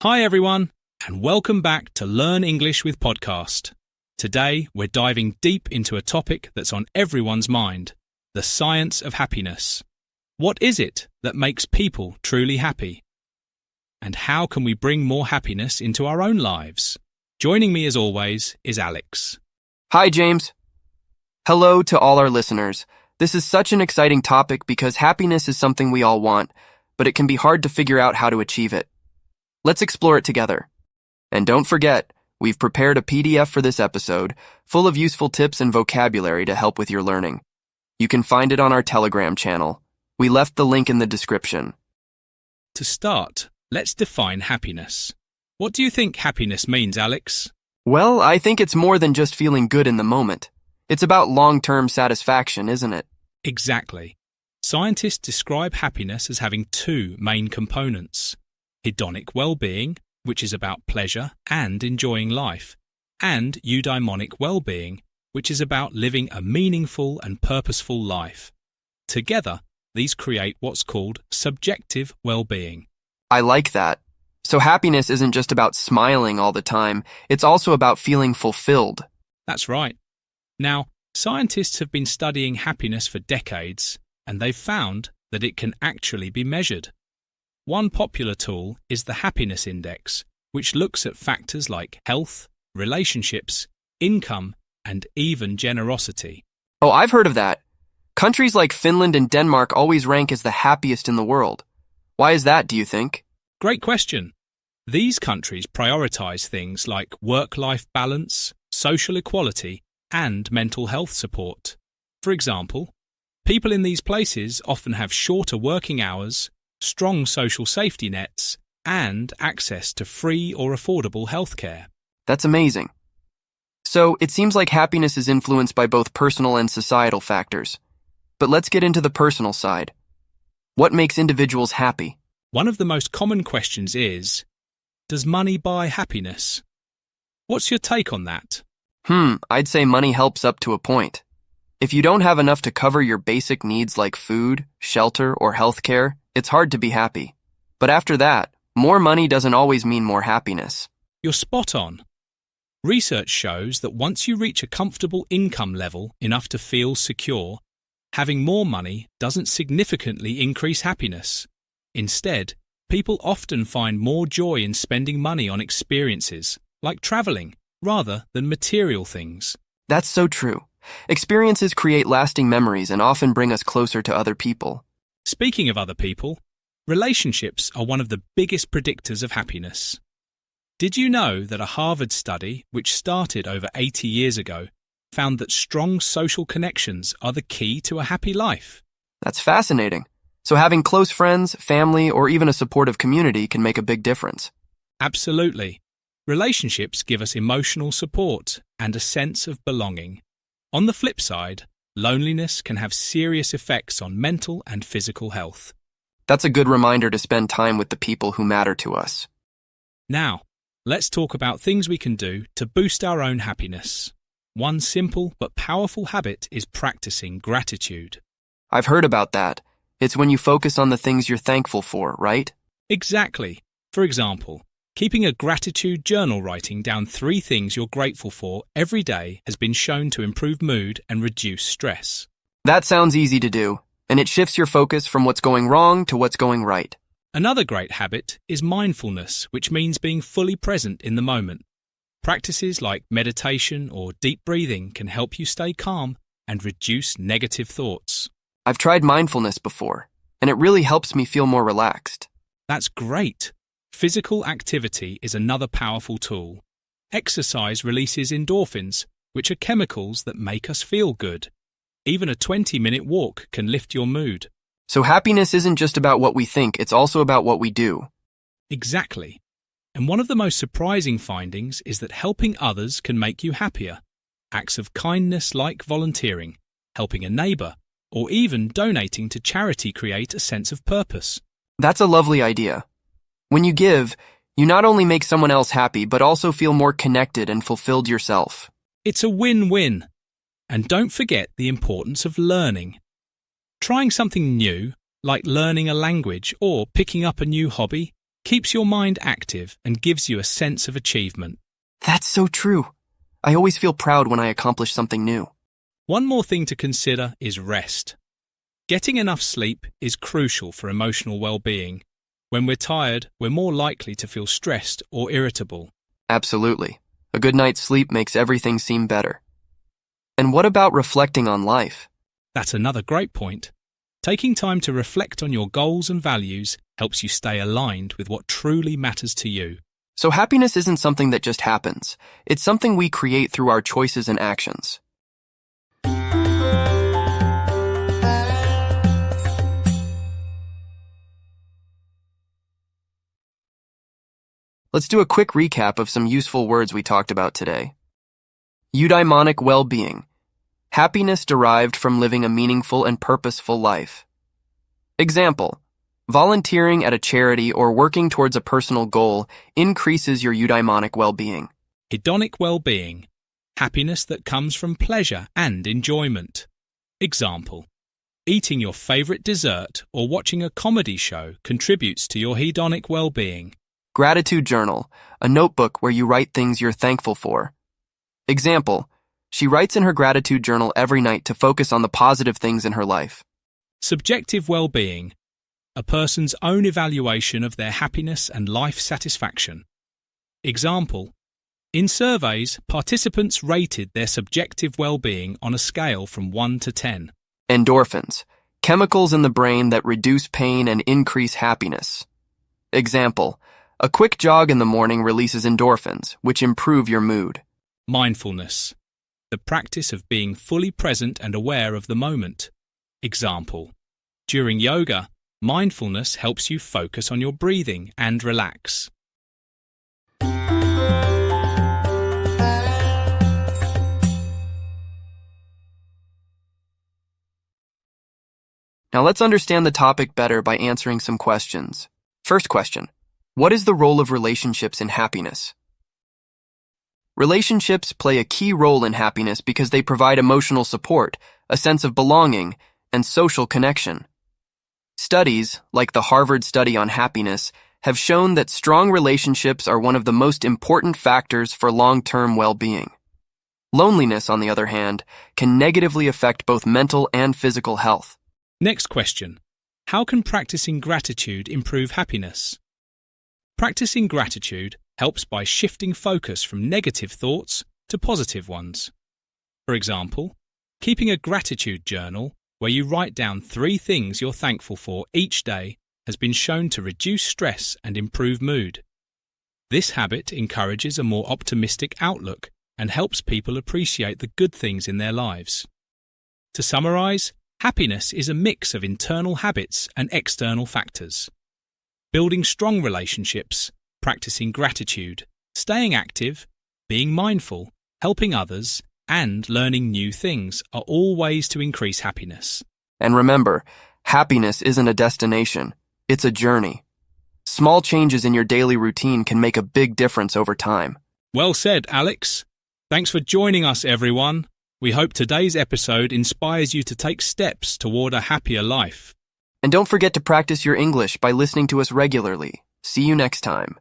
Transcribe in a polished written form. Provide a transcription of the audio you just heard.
Hi everyone, and welcome back to Learn English with Podcast. Today, we're diving deep into a topic that's on everyone's mind, the science of happiness. What is it that makes people truly happy? And how can we bring more happiness into our own lives? Joining me as always is Alex. Hi, James. Hello to all our listeners. This is such an exciting topic because happiness is something we all want, but it can be hard to figure out how to achieve it. Let's explore it together. And don't forget, we've prepared a PDF for this episode, full of useful tips and vocabulary to help with your learning. You can find it on our Telegram channel. We left the link in the description. To start, let's define happiness. What do you think happiness means, Alex? Well, I think it's more than just feeling good in the moment. It's about long-term satisfaction, isn't it? Exactly. Scientists describe happiness as having two main components: hedonic well-being, which is about pleasure and enjoying life, and eudaimonic well-being, which is about living a meaningful and purposeful life. Together, these create what's called subjective well-being. I like that. So happiness isn't just about smiling all the time, it's also about feeling fulfilled. That's right. Now, scientists have been studying happiness for decades, and they've found that it can actually be measured. One popular tool is the happiness index, which looks at factors like health, relationships, income, and even generosity. Oh, I've heard of that. Countries like Finland and Denmark always rank as the happiest in the world. Why is that, do you think? Great question. These countries prioritize things like work-life balance, social equality, and mental health support. For example, people in these places often have shorter working hours, strong social safety nets, and access to free or affordable healthcare. That's amazing. So, it seems like happiness is influenced by both personal and societal factors. But let's get into the personal side. What makes individuals happy? One of the most common questions is, does money buy happiness? What's your take on that? I'd say money helps up to a point. If you don't have enough to cover your basic needs like food, shelter, or healthcare, it's hard to be happy. But after that, more money doesn't always mean more happiness. You're spot on. Research shows that once you reach a comfortable income level enough to feel secure, having more money doesn't significantly increase happiness. Instead, people often find more joy in spending money on experiences, like traveling, rather than material things. That's so true. Experiences create lasting memories and often bring us closer to other people. Speaking of other people, relationships are one of the biggest predictors of happiness. Did you know that a Harvard study, which started over 80 years ago, found that strong social connections are the key to a happy life? That's fascinating. So having close friends, family, or even a supportive community can make a big difference. Absolutely. Relationships give us emotional support and a sense of belonging. On the flip side, loneliness can have serious effects on mental and physical health. That's a good reminder to spend time with the people who matter to us. Now, let's talk about things we can do to boost our own happiness. One simple but powerful habit is practicing gratitude. I've heard about that. It's when you focus on the things you're thankful for, right? Exactly. For example, keeping a gratitude journal, writing down 3 things you're grateful for every day has been shown to improve mood and reduce stress. That sounds easy to do, and it shifts your focus from what's going wrong to what's going right. Another great habit is mindfulness, which means being fully present in the moment. Practices like meditation or deep breathing can help you stay calm and reduce negative thoughts. I've tried mindfulness before, and it really helps me feel more relaxed. That's great. Physical activity is another powerful tool. Exercise releases endorphins, which are chemicals that make us feel good. Even a 20-minute walk can lift your mood. So happiness isn't just about what we think, it's also about what we do. Exactly. And one of the most surprising findings is that helping others can make you happier. Acts of kindness like volunteering, helping a neighbour, or even donating to charity create a sense of purpose. That's a lovely idea. When you give, you not only make someone else happy, but also feel more connected and fulfilled yourself. It's a win-win. And don't forget the importance of learning. Trying something new, like learning a language or picking up a new hobby, keeps your mind active and gives you a sense of achievement. That's so true. I always feel proud when I accomplish something new. One more thing to consider is rest. Getting enough sleep is crucial for emotional well-being. When we're tired, we're more likely to feel stressed or irritable. Absolutely. A good night's sleep makes everything seem better. And what about reflecting on life? That's another great point. Taking time to reflect on your goals and values helps you stay aligned with what truly matters to you. So happiness isn't something that just happens. It's something we create through our choices and actions. Let's do a quick recap of some useful words we talked about today. Eudaimonic well-being. Happiness derived from living a meaningful and purposeful life. Example: volunteering at a charity or working towards a personal goal increases your eudaimonic well-being. Hedonic well-being. Happiness that comes from pleasure and enjoyment. Example: eating your favorite dessert or watching a comedy show contributes to your hedonic well-being. Gratitude journal, a notebook where you write things you're thankful for. Example: she writes in her gratitude journal every night to focus on the positive things in her life. Subjective well-being. A person's own evaluation of their happiness and life satisfaction. Example: in surveys, participants rated their subjective well-being on a scale from 1 to 10. Endorphins, chemicals in the brain that reduce pain and increase happiness. Example: a quick jog in the morning releases endorphins, which improve your mood. Mindfulness. The practice of being fully present and aware of the moment. Example: during yoga, mindfulness helps you focus on your breathing and relax. Now let's understand the topic better by answering some questions. First question: what is the role of relationships in happiness? Relationships play a key role in happiness because they provide emotional support, a sense of belonging, and social connection. Studies, like the Harvard study on happiness, have shown that strong relationships are one of the most important factors for long-term well-being. Loneliness, on the other hand, can negatively affect both mental and physical health. Next question: how can practicing gratitude improve happiness? Practicing gratitude helps by shifting focus from negative thoughts to positive ones. For example, keeping a gratitude journal where you write down 3 things you're thankful for each day has been shown to reduce stress and improve mood. This habit encourages a more optimistic outlook and helps people appreciate the good things in their lives. To summarize, happiness is a mix of internal habits and external factors. Building strong relationships, practicing gratitude, staying active, being mindful, helping others, and learning new things are all ways to increase happiness. And remember, happiness isn't a destination, it's a journey. Small changes in your daily routine can make a big difference over time. Well said, Alex. Thanks for joining us, everyone. We hope today's episode inspires you to take steps toward a happier life. And don't forget to practice your English by listening to us regularly. See you next time.